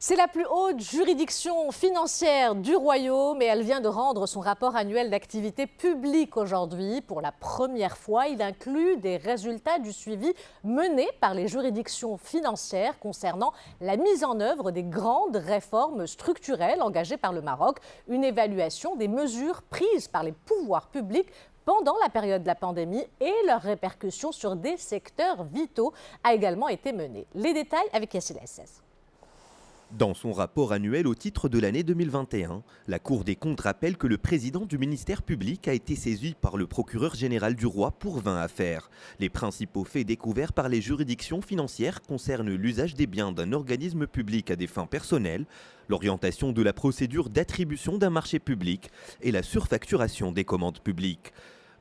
C'est la plus haute juridiction financière du royaume et elle vient de rendre son rapport annuel d'activité public aujourd'hui. Pour la première fois, il inclut des résultats du suivi mené par les juridictions financières concernant la mise en œuvre des grandes réformes structurelles engagées par le Maroc, une évaluation des mesures prises par les pouvoirs publics pendant la période de la pandémie et leurs répercussions sur des secteurs vitaux a également été menée. Les détails avec Yassine SS. Dans son rapport annuel au titre de l'année 2021, la Cour des comptes rappelle que le président du ministère public a été saisi par le procureur général du roi pour 20 affaires. Les principaux faits découverts par les juridictions financières concernent l'usage des biens d'un organisme public à des fins personnelles, l'orientation de la procédure d'attribution d'un marché public et la surfacturation des commandes publiques.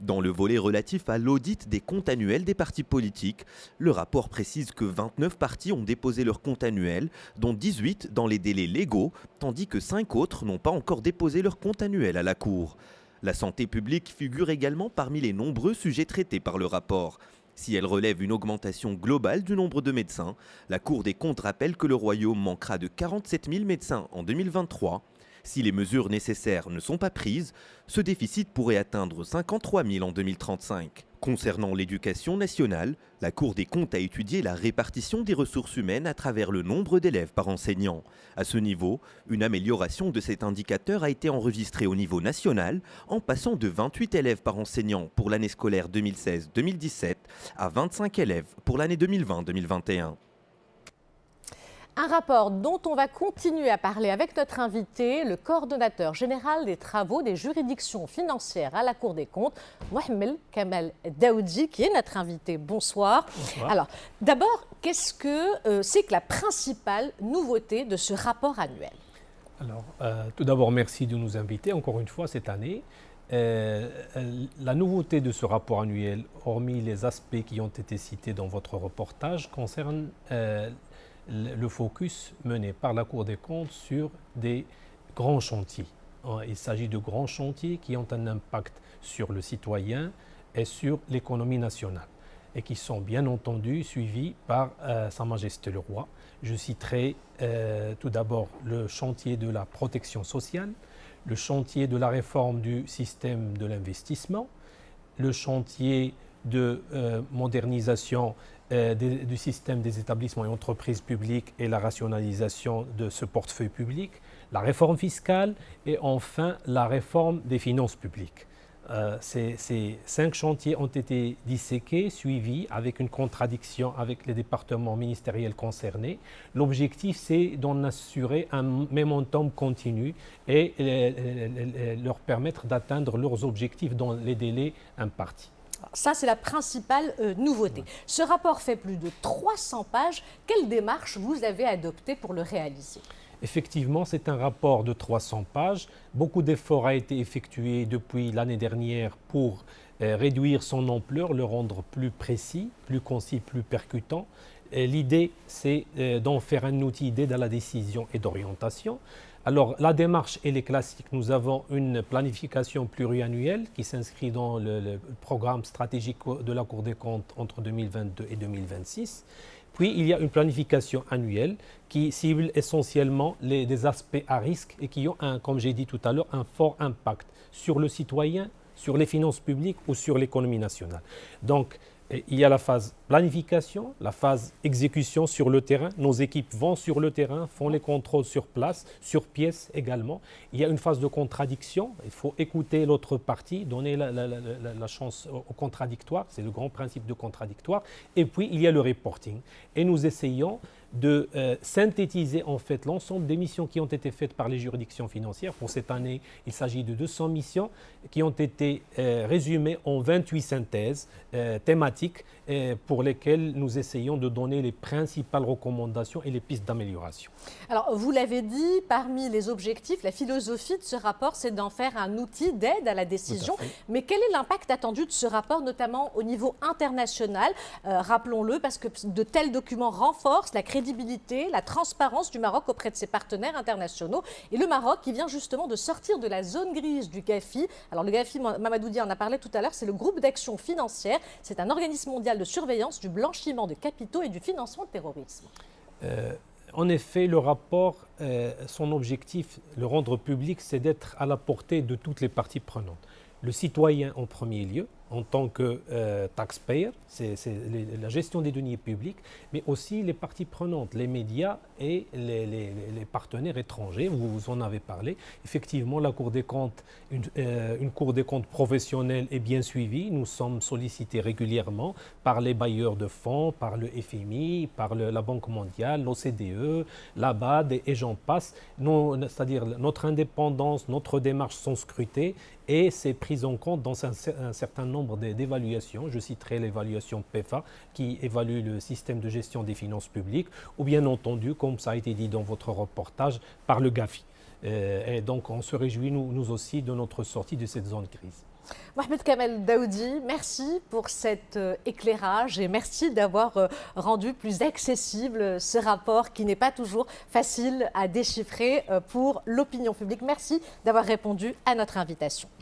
Dans le volet relatif à l'audit des comptes annuels des partis politiques, le rapport précise que 29 partis ont déposé leurs comptes annuels, dont 18 dans les délais légaux, tandis que 5 autres n'ont pas encore déposé leur compte annuel à la Cour. La santé publique figure également parmi les nombreux sujets traités par le rapport. Si elle relève une augmentation globale du nombre de médecins, la Cour des comptes rappelle que le royaume manquera de 47 000 médecins en 2023. Si les mesures nécessaires ne sont pas prises, ce déficit pourrait atteindre 53 000 en 2035. Concernant l'éducation nationale, la Cour des comptes a étudié la répartition des ressources humaines à travers le nombre d'élèves par enseignant. À ce niveau, une amélioration de cet indicateur a été enregistrée au niveau national, en passant de 28 élèves par enseignant pour l'année scolaire 2016-2017 à 25 élèves pour l'année 2020-2021. Un rapport dont on va continuer à parler avec notre invité, le coordonnateur général des travaux des juridictions financières à la Cour des comptes, Mohamed Kamal Daoudi, qui est notre invité. Bonsoir. Bonsoir. Alors, d'abord, qu'est-ce que c'est que la principale nouveauté de ce rapport annuel? Alors, tout d'abord, merci de nous inviter encore une fois cette année. La nouveauté de ce rapport annuel, hormis les aspects qui ont été cités dans votre reportage, concerne le focus mené par la Cour des comptes sur des grands chantiers. Il s'agit de grands chantiers qui ont un impact sur le citoyen et sur l'économie nationale et qui sont bien entendu suivis par Sa Majesté le Roi. Je citerai tout d'abord le chantier de la protection sociale, le chantier de la réforme du système de l'investissement, le chantier de modernisation du système des établissements et entreprises publiques et la rationalisation de ce portefeuille public, la réforme fiscale et enfin la réforme des finances publiques. Ces 5 chantiers ont été disséqués, suivis avec une contradiction avec les départements ministériels concernés. L'objectif, c'est d'en assurer un momentum continu et leur permettre d'atteindre leurs objectifs dans les délais impartis. Ça, c'est la principale nouveauté. Ce rapport fait plus de 300 pages. Quelle démarche vous avez adoptée pour le réaliser? Effectivement, c'est un rapport de 300 pages. Beaucoup d'efforts ont été effectués depuis l'année dernière pour réduire son ampleur, le rendre plus précis, plus concis, plus percutant. L'idée, c'est d'en faire un outil d'aide à la décision et d'orientation. Alors, la démarche, elle est classique. Nous avons une planification pluriannuelle qui s'inscrit dans le programme stratégique de la Cour des comptes entre 2022 et 2026. Puis, il y a une planification annuelle qui cible essentiellement des aspects à risque et qui ont, comme j'ai dit tout à l'heure, un fort impact sur le citoyen, sur les finances publiques ou sur l'économie nationale. Donc, il y a la phase planification, la phase exécution sur le terrain. Nos équipes vont sur le terrain, font les contrôles sur place, sur pièce également. Il y a une phase de contradiction. Il faut écouter l'autre partie, donner la chance au contradictoire. C'est le grand principe de contradictoire. Et puis, il y a le reporting. Et nous essayons de synthétiser en fait l'ensemble des missions qui ont été faites par les juridictions financières. Pour cette année, il s'agit de 200 missions qui ont été résumées en 28 synthèses thématiques pour lesquelles nous essayons de donner les principales recommandations et les pistes d'amélioration. Alors, vous l'avez dit, parmi les objectifs, la philosophie de ce rapport, c'est d'en faire un outil d'aide à la décision. Mais quel est l'impact attendu de ce rapport, notamment au niveau international? Rappelons-le, parce que de tels documents renforcent la crédibilité, la transparence du Maroc auprès de ses partenaires internationaux. Et le Maroc qui vient justement de sortir de la zone grise du GAFI. Alors le GAFI, Mamadou Dia en a parlé tout à l'heure, c'est le groupe d'action financière. C'est un organisme mondial de surveillance du blanchiment de capitaux et du financement de terrorisme. En effet, le rapport, son objectif, le rendre public, c'est d'être à la portée de toutes les parties prenantes. Le citoyen en premier lieu, en tant que taxpayer, c'est la gestion des deniers publics, mais aussi les parties prenantes, les médias et les partenaires étrangers, vous en avez parlé. Effectivement, la Cour des comptes, une Cour des comptes professionnelle est bien suivie. Nous sommes sollicités régulièrement par les bailleurs de fonds, par le FMI, par la Banque mondiale, l'OCDE, la BAD et j'en passe. C'est-à-dire notre indépendance, notre démarche sont scrutées et c'est pris en compte dans un certain nombre d'évaluations. Je citerai l'évaluation PEFA qui évalue le système de gestion des finances publiques ou bien entendu, comme ça a été dit dans votre reportage, par le GAFI. Et donc on se réjouit nous aussi de notre sortie de cette zone grise. Mohamed Kamel Daoudi, merci pour cet éclairage et merci d'avoir rendu plus accessible ce rapport qui n'est pas toujours facile à déchiffrer pour l'opinion publique. Merci d'avoir répondu à notre invitation.